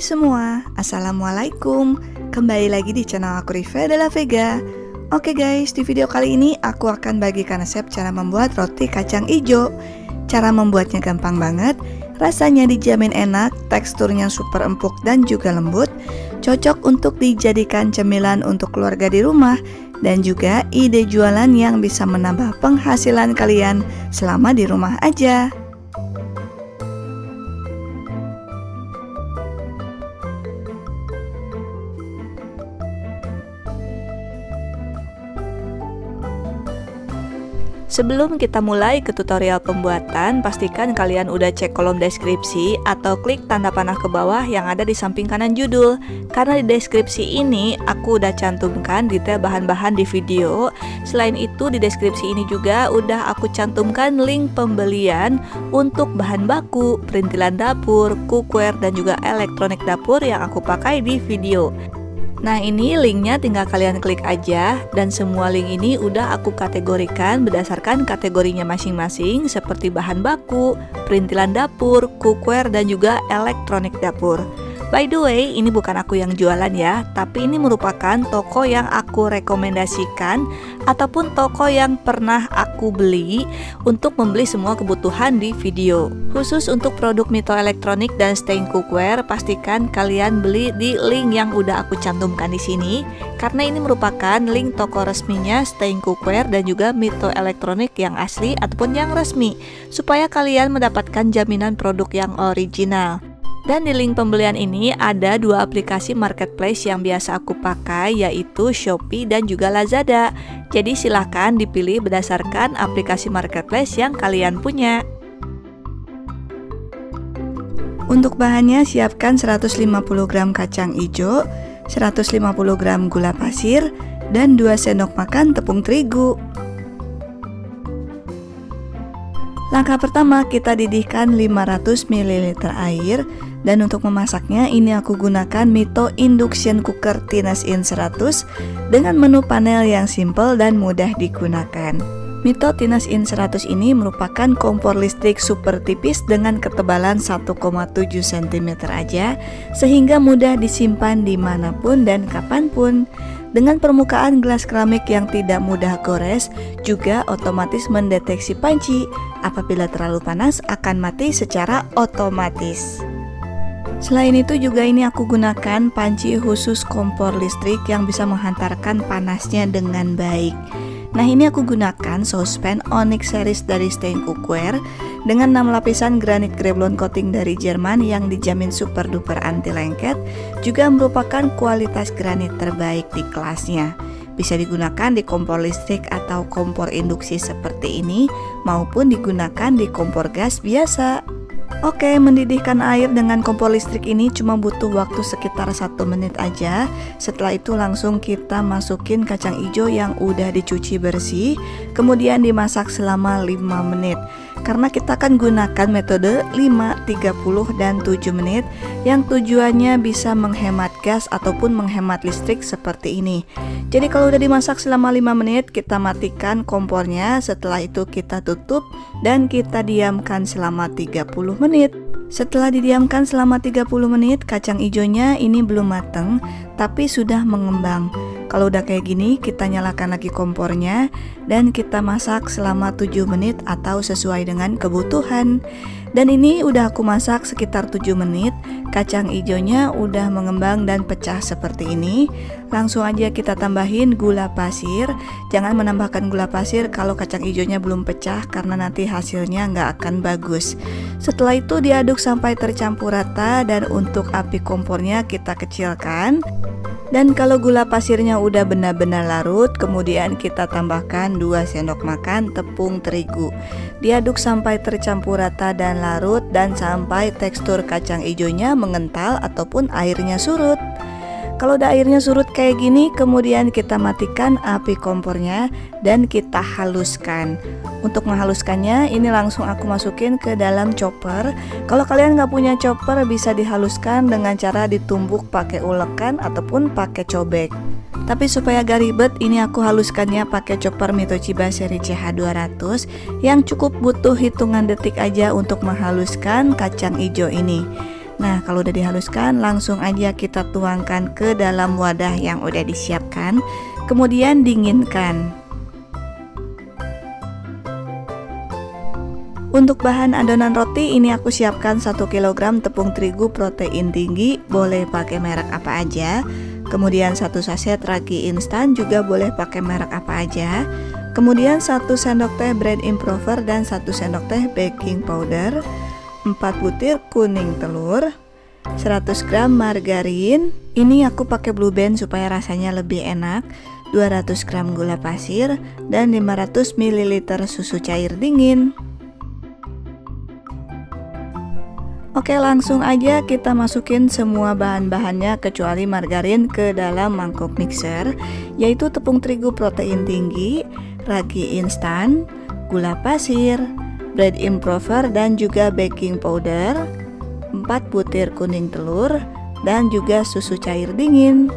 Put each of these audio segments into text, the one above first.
semua, Assalamualaikum. Kembali lagi di channel aku, Riva Della Vega. Oke guys, di video kali ini aku akan bagikan resep cara membuat roti kacang ijo. Cara membuatnya gampang banget, rasanya dijamin enak, teksturnya super empuk dan juga lembut. Cocok untuk dijadikan cemilan untuk keluarga di rumah, dan juga ide jualan yang bisa menambah penghasilan kalian selama di rumah aja. Sebelum kita mulai ke tutorial pembuatan, pastikan kalian udah cek kolom deskripsi atau klik tanda panah ke bawah yang ada di samping kanan judul. Karena di deskripsi ini aku udah cantumkan detail bahan-bahan di video. Selain itu di deskripsi ini juga udah aku cantumkan link pembelian untuk bahan baku, perintilan dapur, cookware dan juga elektronik dapur yang aku pakai di video. Nah, ini linknya tinggal kalian klik aja, dan semua link ini udah aku kategorikan berdasarkan kategorinya masing-masing seperti bahan baku, perintilan dapur, cookware dan juga elektronik dapur. By the way, ini bukan aku yang jualan ya, tapi ini merupakan toko yang aku rekomendasikan ataupun toko yang pernah aku beli untuk membeli semua kebutuhan di video. Khusus untuk produk Mito elektronik dan Stein cookware, pastikan kalian beli di link yang udah aku cantumkan di sini, karena ini merupakan link toko resminya Stein cookware dan juga Mito elektronik yang asli ataupun yang resmi, supaya kalian mendapatkan jaminan produk yang original. Dan di link pembelian ini ada dua aplikasi marketplace yang biasa aku pakai, yaitu Shopee dan juga Lazada. Jadi silahkan dipilih berdasarkan aplikasi marketplace yang kalian punya. Untuk bahannya siapkan 150 gram kacang ijo, 150 gram gula pasir, dan 2 sendok makan tepung terigu. Langkah pertama, kita didihkan 500 ml air. Dan untuk memasaknya ini aku gunakan Mito Induction Cooker Tines In 100 dengan menu panel yang simple dan mudah digunakan. Mito Tines In 100 ini merupakan kompor listrik super tipis dengan ketebalan 1,7 cm aja, sehingga mudah disimpan dimanapun dan kapanpun. Dengan permukaan gelas keramik yang tidak mudah gores, juga otomatis mendeteksi panci. Apabila terlalu panas akan mati secara otomatis. Selain itu juga ini aku gunakan panci khusus kompor listrik yang bisa menghantarkan panasnya dengan baik. Nah, ini aku gunakan saucepan Onyx series dari Stein cookware dengan 6 lapisan granit Greblon coating dari Jerman yang dijamin super duper anti lengket, juga merupakan kualitas granit terbaik di kelasnya. Bisa digunakan di kompor listrik atau kompor induksi seperti ini, maupun digunakan di kompor gas biasa. Oke, mendidihkan air dengan kompor listrik ini cuma butuh waktu sekitar 1 menit aja. Setelah itu langsung kita masukin kacang ijo yang udah dicuci bersih, kemudian dimasak selama 5 menit. Karena kita akan gunakan metode 5, 30, dan 7 menit yang tujuannya bisa menghemat gas ataupun menghemat listrik seperti ini. Jadi kalau udah dimasak selama 5 menit, kita matikan kompornya. Setelah itu kita tutup dan kita diamkan selama 30 menit. Setelah didiamkan selama 30 menit, kacang ijonya ini belum mateng tapi sudah mengembang. Kalau udah kayak gini, kita nyalakan lagi kompornya dan kita masak selama 7 menit atau sesuai dengan kebutuhan. Dan ini udah aku masak sekitar 7 menit. Kacang ijonya udah mengembang dan pecah seperti ini. Langsung aja kita tambahin gula pasir. Jangan menambahkan gula pasir kalau kacang ijonya belum pecah, karena nanti hasilnya nggak akan bagus. Setelah itu diaduk sampai tercampur rata, dan untuk api kompornya kita kecilkan. Dan kalau gula pasirnya udah benar-benar larut, kemudian kita tambahkan 2 sendok makan tepung terigu. Diaduk sampai tercampur rata dan larut, dan sampai tekstur kacang ijonya mengental ataupun airnya surut. Kalau udah airnya surut kayak gini, kemudian kita matikan api kompornya dan kita haluskan. Untuk menghaluskannya, ini langsung aku masukin ke dalam chopper. Kalau kalian nggak punya chopper, bisa dihaluskan dengan cara ditumbuk pakai ulekan ataupun pakai cobek. Tapi supaya gak ribet, ini aku haluskannya pakai chopper Mitochiba seri CH200 yang cukup butuh hitungan detik aja untuk menghaluskan kacang ijo ini. Nah, kalau udah dihaluskan, langsung aja kita tuangkan ke dalam wadah yang udah disiapkan, kemudian dinginkan. Untuk bahan adonan roti ini aku siapkan 1 kg tepung terigu protein tinggi, boleh pakai merek apa aja. Kemudian 1 saset ragi instan, juga boleh pakai merek apa aja. Kemudian 1 sendok teh bread improver dan 1 sendok teh baking powder, 4 butir kuning telur, 100 gram margarin. Ini aku pakai Blue Band supaya rasanya lebih enak. 200 gram gula pasir dan 500 ml susu cair dingin. Oke, langsung aja kita masukin semua bahan-bahannya kecuali margarin ke dalam mangkuk mixer, yaitu tepung terigu protein tinggi, ragi instan, gula pasir, bread improver dan juga baking powder, 4 butir kuning telur, dan juga susu cair dingin.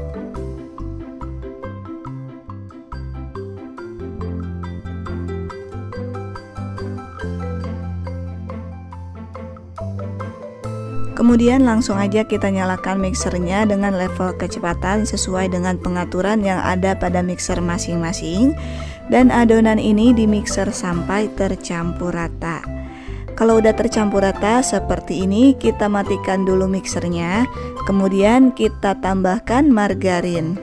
Kemudian langsung aja kita nyalakan mixernya dengan level kecepatan sesuai dengan pengaturan yang ada pada mixer masing-masing, dan adonan ini di mixer sampai tercampur rata. Kalau udah tercampur rata seperti ini, kita matikan dulu mixernya, kemudian kita tambahkan margarin.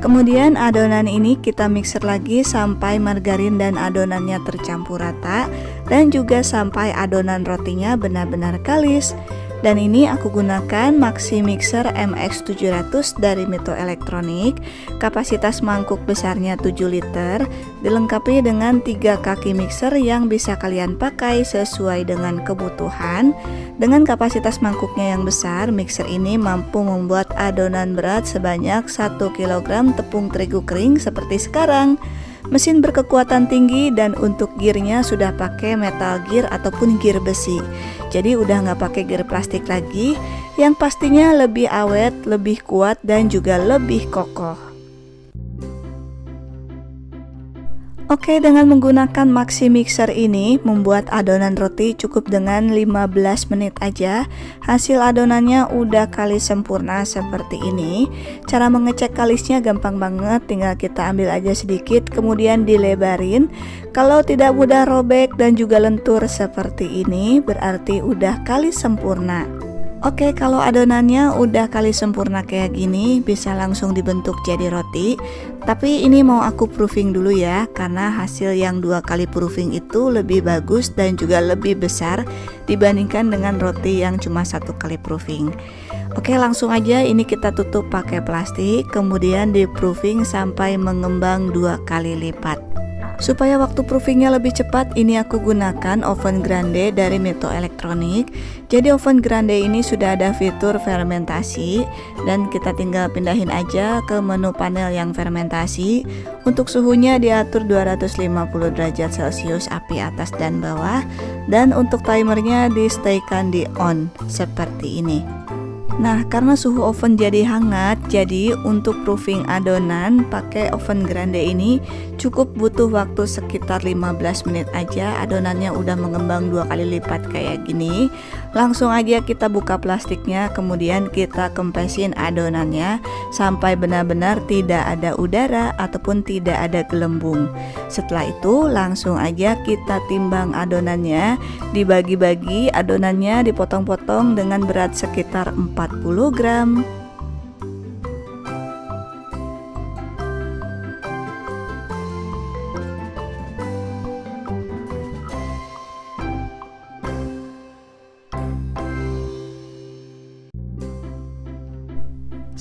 Kemudian adonan ini kita mixer lagi sampai margarin dan adonannya tercampur rata, dan juga sampai adonan rotinya benar-benar kalis. Dan ini aku gunakan Maxi Mixer MX700 dari Mito Elektronik. Kapasitas mangkuk besarnya 7 liter, dilengkapi dengan 3 kaki mixer yang bisa kalian pakai sesuai dengan kebutuhan. Dengan kapasitas mangkuknya yang besar, mixer ini mampu membuat adonan berat sebanyak 1 kg tepung terigu kering seperti sekarang. Mesin berkekuatan tinggi dan untuk gearnya sudah pakai metal gear ataupun gear besi. Jadi udah nggak pakai gear plastik lagi, yang pastinya lebih awet, lebih kuat dan juga lebih kokoh. Oke, dengan menggunakan Maxi Mixer ini membuat adonan roti cukup dengan 15 menit aja. Hasil adonannya udah kalis sempurna seperti ini. Cara mengecek kalisnya gampang banget, tinggal kita ambil aja sedikit kemudian dilebarin. Kalau tidak mudah robek dan juga lentur seperti ini, berarti udah kalis sempurna. Oke, kalau adonannya udah kalis sempurna kayak gini, bisa langsung dibentuk jadi roti. Tapi ini mau aku proofing dulu ya, karena hasil yang 2 kali proofing itu lebih bagus dan juga lebih besar dibandingkan dengan roti yang cuma 1 kali proofing. Oke, langsung aja ini kita tutup pakai plastik, kemudian di proofing sampai mengembang 2 kali lipat. Supaya waktu proofingnya lebih cepat, ini aku gunakan oven grande dari Mito Elektronik. Jadi oven grande ini sudah ada fitur fermentasi, dan kita tinggal pindahin aja ke menu panel yang fermentasi. Untuk suhunya diatur 250 derajat Celcius api atas dan bawah, dan untuk timernya di staykan di on seperti ini. Nah, karena suhu oven jadi hangat, jadi untuk proofing adonan pakai oven grande ini cukup butuh waktu sekitar 15 menit aja. Adonannya udah mengembang 2 kali lipat kayak gini. Langsung aja kita buka plastiknya, kemudian kita kempesin adonannya sampai benar-benar tidak ada udara ataupun tidak ada gelembung. Setelah itu langsung aja kita timbang adonannya, dibagi-bagi adonannya, dipotong-potong dengan berat sekitar 40 gram.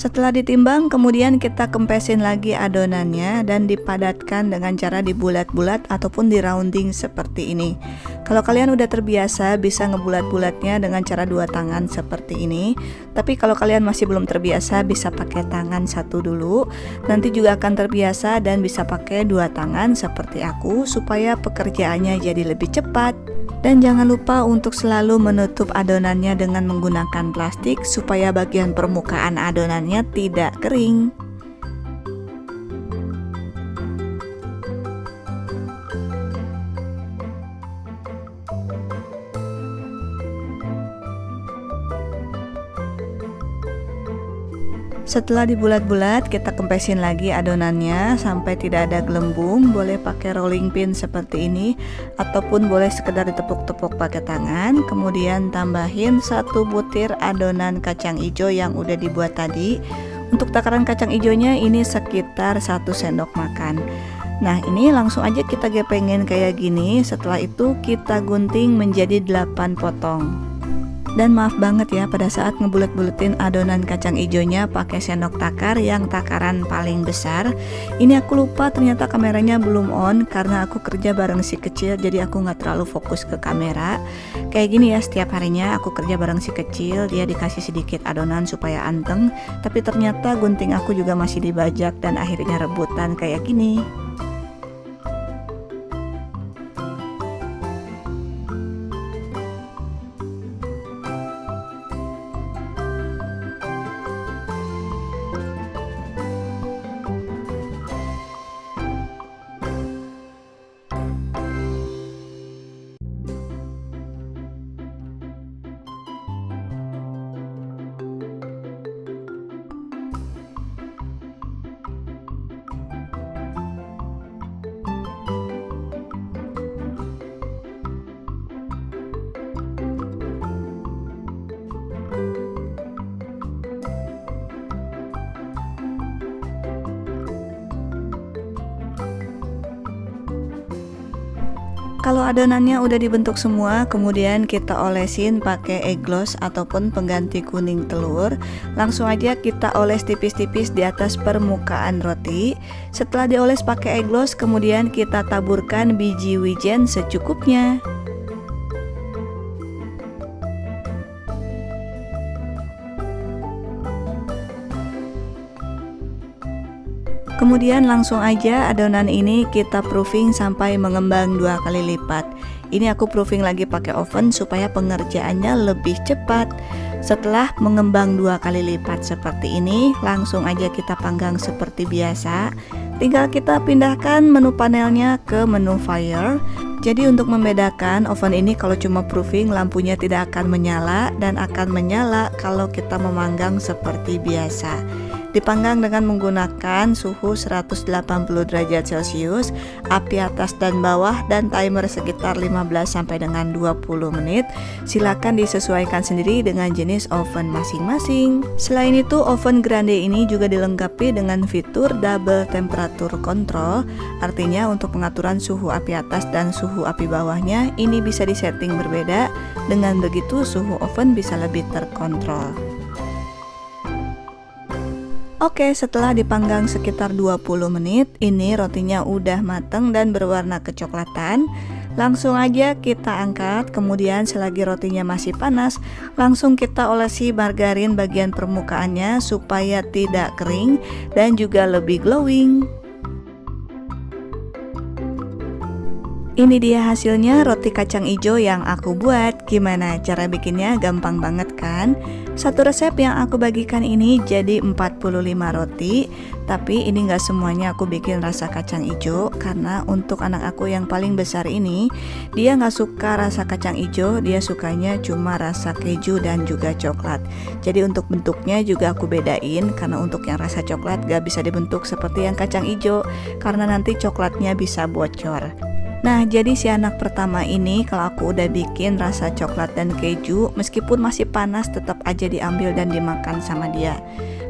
Setelah ditimbang, kemudian kita kempesin lagi adonannya dan dipadatkan dengan cara dibulat-bulat ataupun di rounding seperti ini. Kalau kalian udah terbiasa, bisa ngebulat-bulatnya dengan cara 2 tangan seperti ini. Tapi kalau kalian masih belum terbiasa, bisa pakai tangan 1 dulu. Nanti juga akan terbiasa dan bisa pakai 2 tangan seperti aku supaya pekerjaannya jadi lebih cepat. Dan jangan lupa untuk selalu menutup adonannya dengan menggunakan plastik supaya bagian permukaan adonannya tidak kering. Setelah dibulat-bulat, kita kempesin lagi adonannya sampai tidak ada gelembung. Boleh pakai rolling pin seperti ini, ataupun boleh sekedar ditepuk-tepuk pakai tangan. Kemudian tambahin 1 butir adonan kacang hijau yang udah dibuat tadi. Untuk takaran kacang hijaunya ini sekitar 1 sendok makan. Nah, ini langsung aja kita gepengin kayak gini. Setelah itu kita gunting menjadi 8 potong. Dan maaf banget ya, pada saat ngebulet-buletin adonan kacang ijonya pakai sendok takar yang takaran paling besar. Ini aku lupa, ternyata kameranya belum on karena aku kerja bareng si kecil, jadi aku nggak terlalu fokus ke kamera. Kayak gini ya, setiap harinya aku kerja bareng si kecil, dia dikasih sedikit adonan supaya anteng, tapi ternyata gunting aku juga masih dibajak dan akhirnya rebutan kayak gini. Kalau adonannya udah dibentuk semua, kemudian kita olesin pakai egg gloss ataupun pengganti kuning telur. Langsung aja kita oles tipis-tipis di atas permukaan roti. Setelah dioles pakai egg gloss, kemudian kita taburkan biji wijen secukupnya. Kemudian langsung aja adonan ini kita proofing sampai mengembang 2 kali lipat. Ini aku proofing lagi pakai oven supaya pengerjaannya lebih cepat. Setelah mengembang 2 kali lipat seperti ini, langsung aja kita panggang seperti biasa. Tinggal kita pindahkan menu panelnya ke menu fire. Jadi untuk membedakan, oven ini kalau cuma proofing lampunya tidak akan menyala dan akan menyala kalau kita memanggang seperti biasa. Dipanggang dengan menggunakan suhu 180 derajat Celcius, api atas dan bawah, dan timer sekitar 15 sampai dengan 20 menit. Silakan disesuaikan sendiri dengan jenis oven masing-masing. Selain itu, oven grande ini juga dilengkapi dengan fitur double temperature control. Artinya untuk pengaturan suhu api atas dan suhu api bawahnya ini bisa disetting berbeda. Dengan begitu suhu oven bisa lebih terkontrol. Oke, setelah dipanggang sekitar 20 menit, ini rotinya udah mateng dan berwarna kecoklatan. Langsung aja kita angkat, kemudian selagi rotinya masih panas, langsung kita olesi margarin bagian permukaannya supaya tidak kering dan juga lebih glowing. Ini dia hasilnya roti kacang ijo yang aku buat. Gimana cara bikinnya? Gampang banget kan? Satu resep yang aku bagikan ini jadi 45 roti. Tapi ini gak semuanya aku bikin rasa kacang ijo, karena untuk anak aku yang paling besar ini, dia gak suka rasa kacang ijo, dia sukanya cuma rasa keju dan juga coklat. Jadi untuk bentuknya juga aku bedain, karena untuk yang rasa coklat gak bisa dibentuk seperti yang kacang ijo, karena nanti coklatnya bisa bocor. Nah, jadi si anak pertama ini kalau aku udah bikin rasa coklat dan keju, meskipun masih panas tetap aja diambil dan dimakan sama dia.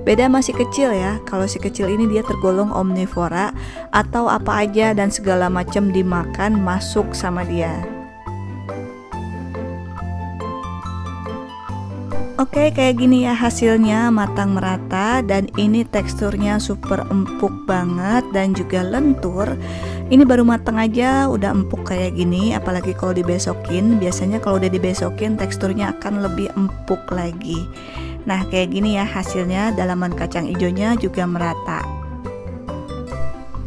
Beda masih kecil ya, kalau si kecil ini dia tergolong omnivora, atau apa aja dan segala macam dimakan masuk sama dia. Oke, kayak gini ya hasilnya, matang merata dan ini teksturnya super empuk banget dan juga lentur. Ini baru matang aja udah empuk kayak gini, apalagi kalau dibesokin. Biasanya kalau udah dibesokin teksturnya akan lebih empuk lagi. Nah, kayak gini ya hasilnya, dalaman kacang ijonya juga merata.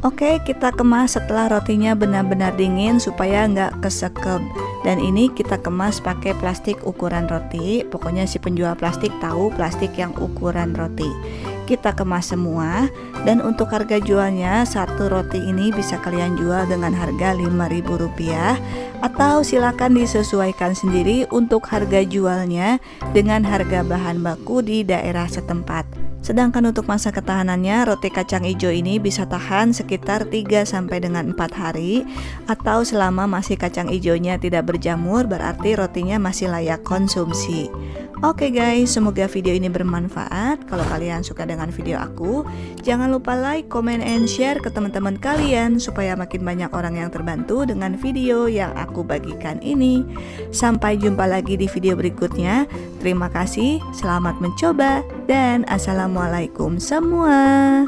Oke, kita kemas setelah rotinya benar-benar dingin supaya nggak kesekep. Dan ini kita kemas pakai plastik ukuran roti. Pokoknya si penjual plastik tahu plastik yang ukuran roti. Kita kemas semua, dan untuk harga jualnya satu roti ini bisa kalian jual dengan harga Rp5.000, atau silakan disesuaikan sendiri untuk harga jualnya dengan harga bahan baku di daerah setempat. Sedangkan untuk masa ketahanannya, roti kacang hijau ini bisa tahan sekitar 3 sampai dengan 4 hari, atau selama masih kacang hijaunya tidak berjamur berarti rotinya masih layak konsumsi. Oke guys, semoga video ini bermanfaat. Kalau kalian suka dengan video aku, jangan lupa like, comment, and share ke teman-teman kalian supaya makin banyak orang yang terbantu dengan video yang aku bagikan ini. Sampai jumpa lagi di video berikutnya. Terima kasih, selamat mencoba, dan assalamualaikum semua.